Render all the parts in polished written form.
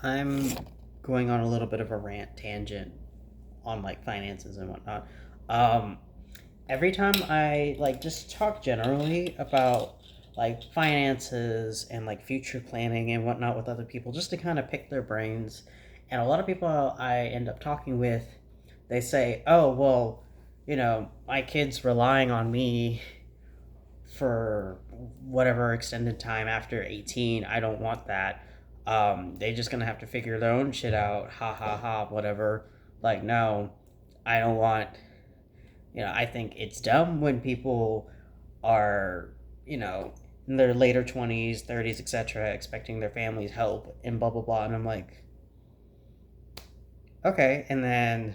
I'm going on a little bit of a rant tangent on like finances and whatnot. Um, every time I like just talk generally about like finances and like future planning and whatnot with other people, just to kind of pick their brains. And a lot of people I end up talking with, they say, "Oh, well, my kid's relying on me for whatever extended time after 18. I don't want that. They just gonna have to figure their own shit out. Ha ha ha, whatever." Like, no, I don't want, I think it's dumb when people are, in their later 20s, 30s, etc., expecting their family's help and blah, blah, blah. And I'm like, okay. And then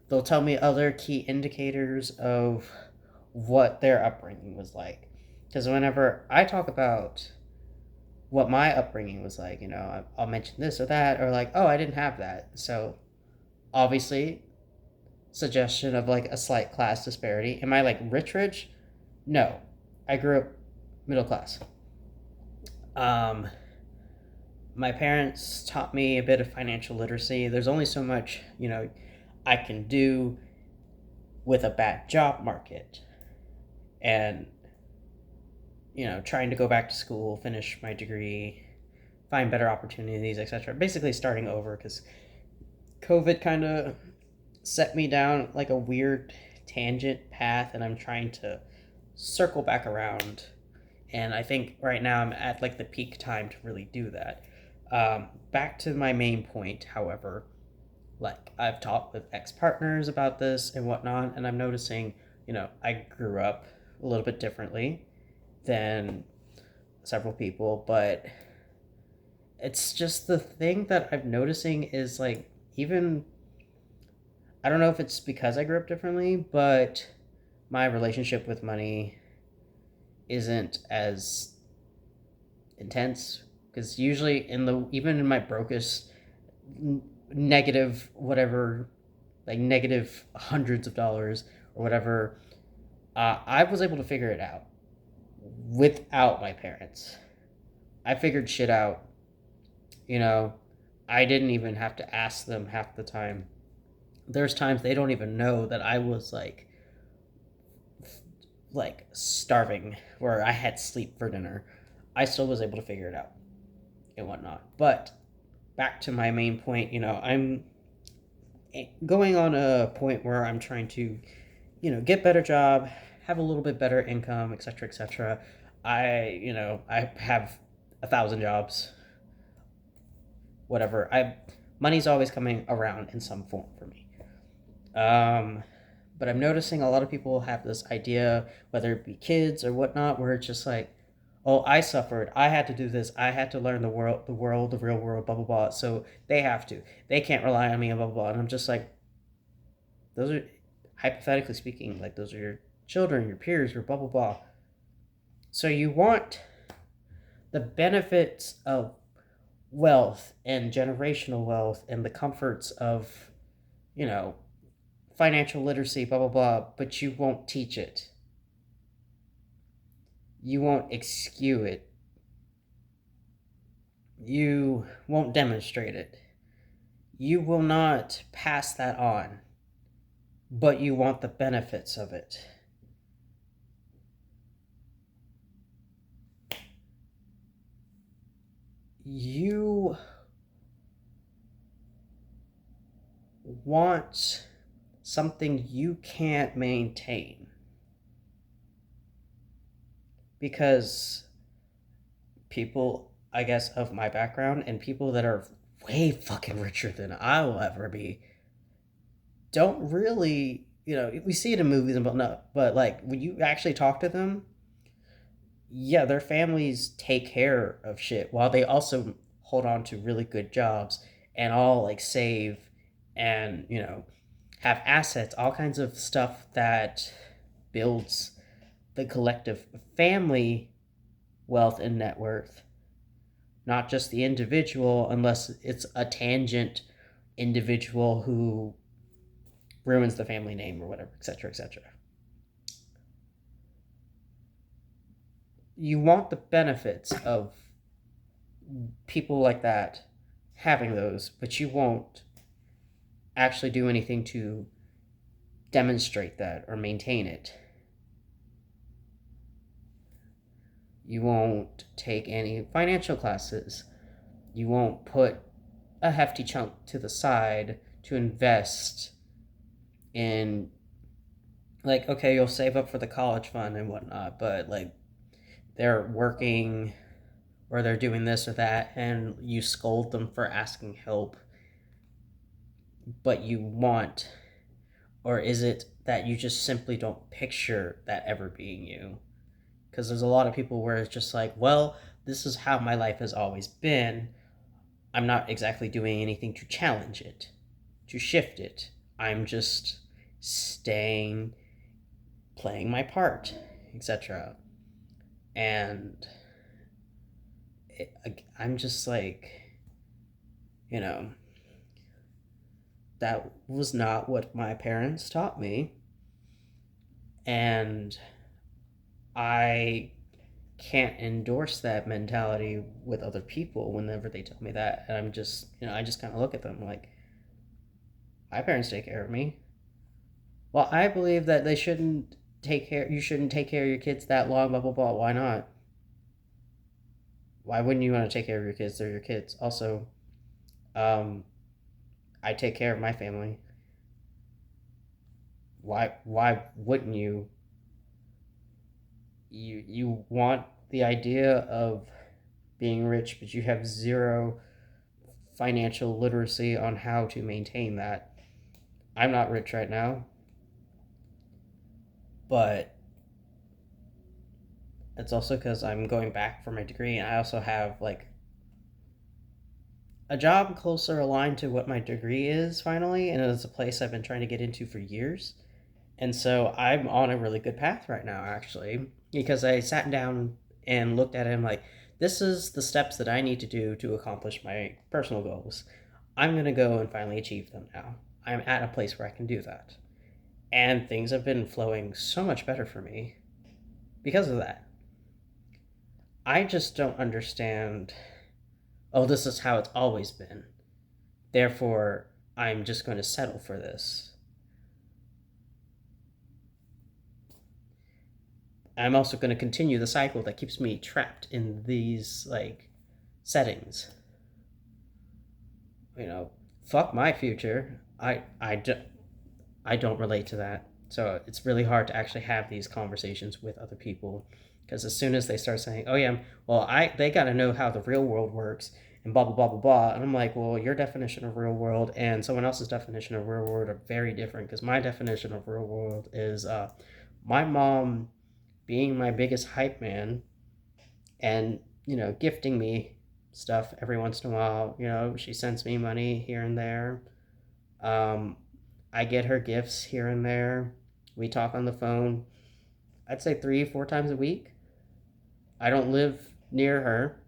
they'll tell me other key indicators of what their upbringing was like. Because whenever I talk about what my upbringing was like, I'll mention this or that, or like, oh, I didn't have that. So obviously, suggestion of like a slight class disparity. Am I like rich, rich? No. I grew up middle class. Um, my parents taught me a bit of financial literacy. There's only so much, I can do with a bad job market. And, trying to go back to school, finish my degree, find better opportunities, etc. Basically starting over because COVID kind of set me down like a weird tangent path, and I'm trying to circle back around. And I think right now I'm at like the peak time to really do that. Back to my main point, however, like I've talked with ex partners about this and whatnot, and I'm noticing, I grew up a little bit differently than several people, but it's just the thing that I'm noticing is like, even I don't know if it's because I grew up differently, but my relationship with money isn't as intense because usually in the even in my brokest negative whatever, like negative hundreds of dollars or whatever, I was able to figure it out without my parents. I figured shit out. You know, I didn't even have to ask them half the time. There's times they don't even know that I was like starving, where I had sleep for dinner. I still was able to figure it out and whatnot. But back to my main point, I'm going on a point where I'm trying to, get better job, have a little bit better income, etc., etc. I have 1,000 jobs, whatever. Money's always coming around in some form for me. Um, but I'm noticing a lot of people have this idea, whether it be kids or whatnot, where it's just like, oh, I suffered. I had to do this. I had to learn the real world, blah blah blah. So they have to. They can't rely on me, blah blah blah. And I'm just like, those are, hypothetically speaking, like those are your children, your peers, your blah blah blah. So you want the benefits of wealth and generational wealth and the comforts of, you know, financial literacy, blah blah blah, but you won't teach it. You won't execute it. You won't demonstrate it. You will not pass that on, but you want the benefits of it. You want something you can't maintain because people, I guess, of my background and people that are way fucking richer than I will ever be don't really, we see it in movies and whatnot, but like when you actually talk to them, yeah, their families take care of shit while they also hold on to really good jobs and all like save and, have assets, all kinds of stuff that builds the collective family wealth and net worth, not just the individual, unless it's a tangent individual who ruins the family name or whatever, etc., etc. You want the benefits of people like that, having those, but you won't actually do anything to demonstrate that or maintain it. You won't take any financial classes. You won't put a hefty chunk to the side to invest in, like, okay, you'll save up for the college fund and whatnot, but like they're working or they're doing this or that and you scold them for asking help, but you want, or is it that you just simply don't picture that ever being you? Because there's a lot of people where it's just like, well, this is how my life has always been. I'm not exactly doing anything to challenge it, to shift it. I'm just staying, playing my part, etc. And I'm just like, you know, that was not what my parents taught me. And I can't endorse that mentality with other people whenever they tell me that. And I'm just, I just kind of look at them like, my parents take care of me. Well, I believe that you shouldn't take care of your kids that long, blah, blah, blah. Why not? Why wouldn't you want to take care of your kids? They're your kids. Also, um, I take care of my family. Why wouldn't you? You want the idea of being rich, but you have zero financial literacy on how to maintain that. I'm not rich right now, but it's also because I'm going back for my degree, and I also have like a job closer aligned to what my degree is finally, and it's a place I've been trying to get into for years. And so I'm on a really good path right now, actually, because I sat down and looked at it and I'm like, this is the steps that I need to do to accomplish my personal goals. I'm going to go and finally achieve them now. I'm at a place where I can do that. And things have been flowing so much better for me because of that. I just don't understand, oh, this is how it's always been. Therefore, I'm just going to settle for this. I'm also going to continue the cycle that keeps me trapped in these like settings. Fuck my future. I don't relate to that. So it's really hard to actually have these conversations with other people because as soon as they start saying, "Oh yeah, well they got to know how the real world works," and blah blah blah blah blah, and I'm like, "Well, your definition of real world and someone else's definition of real world are very different because my definition of real world is my mom being my biggest hype man and gifting me stuff every once in a while. She sends me money here and there. um, I get her gifts here and there. We talk on the phone, I'd say 3 4 times a week. I don't live near her.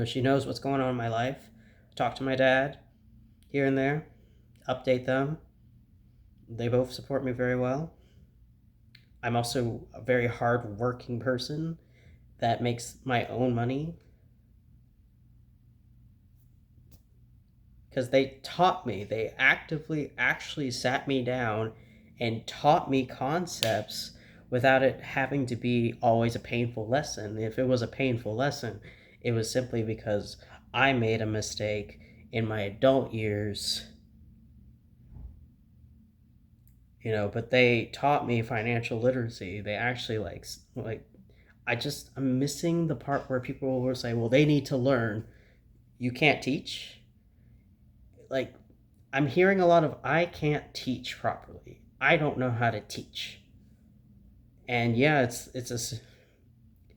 She knows what's going on in my life. Talk to my dad here and there, update them. They both support me very well. I'm also a very hard working person that makes my own money because they taught me. They actively actually sat me down and taught me concepts without it having to be always a painful lesson. If it was a painful lesson, it was simply because I made a mistake in my adult years. But they taught me financial literacy. They actually like I'm missing the part where people will say, well, they need to learn. You can't teach. Like, I'm hearing a lot of I can't teach properly. I don't know how to teach. And yeah, it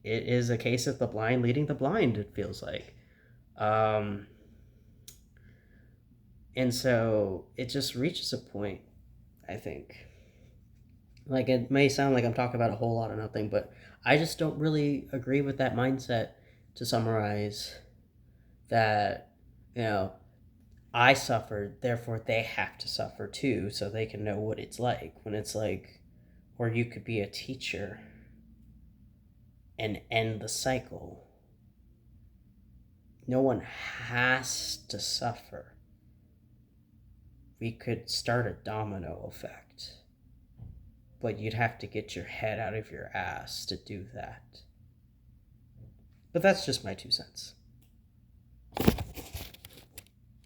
is a case of the blind leading the blind, it feels like. Um and so it just reaches a point, I think. Like, it may sound like I'm talking about a whole lot of nothing, but I just don't really agree with that mindset, to summarize, that, you know, I suffered, therefore they have to suffer too, so they can know what it's like. When it's like, or you could be a teacher and end the cycle. No one has to suffer. We could start a domino effect. But you'd have to get your head out of your ass to do that. But that's just my 2 cents.